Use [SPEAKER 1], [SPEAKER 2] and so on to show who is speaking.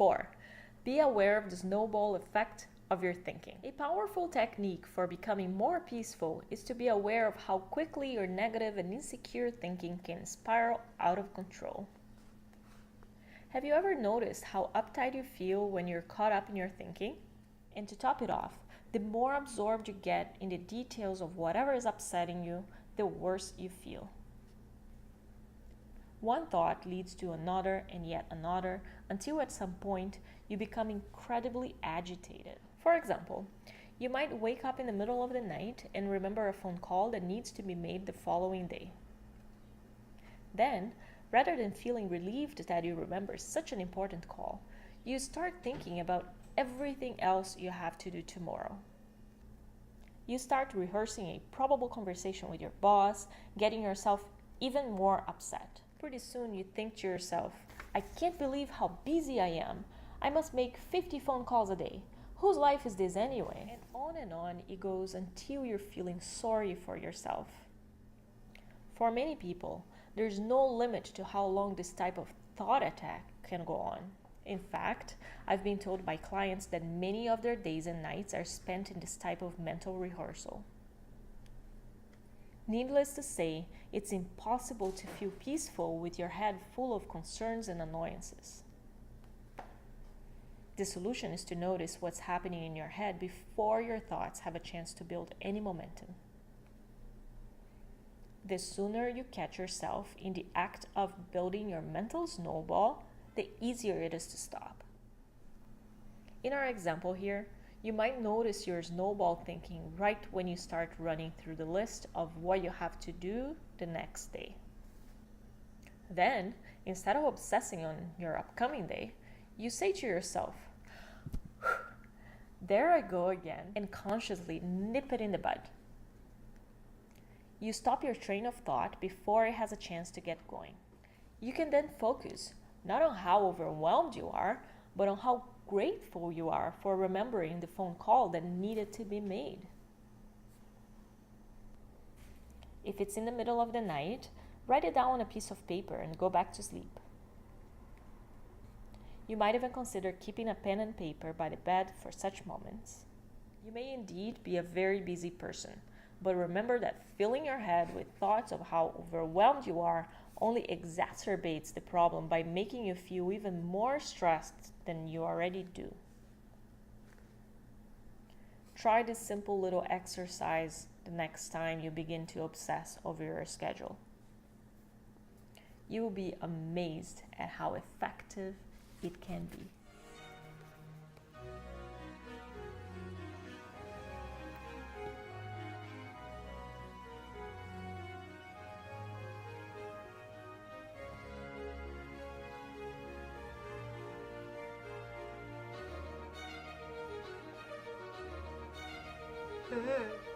[SPEAKER 1] 4. Be aware of the snowball effect of your thinking. A powerful technique for becoming more peaceful is to be aware of how quickly your negative and insecure thinking can spiral out of control. Have you ever noticed how uptight you feel when you're caught up in your thinking? And to top it off, the more absorbed you get in the details of whatever is upsetting you, the worse you feel. One thought leads to another and yet another until at some point you become incredibly agitated. For example, you might wake up in the middle of the night and remember a phone call that needs to be made the following day. Then, rather than feeling relieved that you remember such an important call, you start thinking about everything else you have to do tomorrow. You start rehearsing a probable conversation with your boss, getting yourself even more upset. Pretty soon you think to yourself, I can't believe how busy I am. I must make 50 phone calls a day. Whose life is this anyway? And on it goes until you're feeling sorry for yourself. For many people, there's no limit to how long this type of thought attack can go on. In fact, I've been told by clients that many of their days and nights are spent in this type of mental rehearsal. Needless to say, it's impossible to feel peaceful with your head full of concerns and annoyances. The solution is to notice what's happening in your head before your thoughts have a chance to build any momentum. The sooner you catch yourself in the act of building your mental snowball, the easier it is to stop. In our example here, you might notice your snowball thinking right when you start running through the list of what you have to do the next day. Then, instead of obsessing on your upcoming day, you say to yourself, there I go again, and consciously nip it in the bud. You stop your train of thought before it has a chance to get going. You can then focus not on how overwhelmed you are, but on how grateful you are for remembering the phone call that needed to be made. If it's in the middle of the night, write it down on a piece of paper and go back to sleep. You might even consider keeping a pen and paper by the bed for such moments. You may indeed be a very busy person, but remember that filling your head with thoughts of how overwhelmed you are only exacerbates the problem by making you feel even more stressed than you already do. Try this simple little exercise the next time you begin to obsess over your schedule. You will be amazed at how effective it can be.
[SPEAKER 2] Mm-hmm.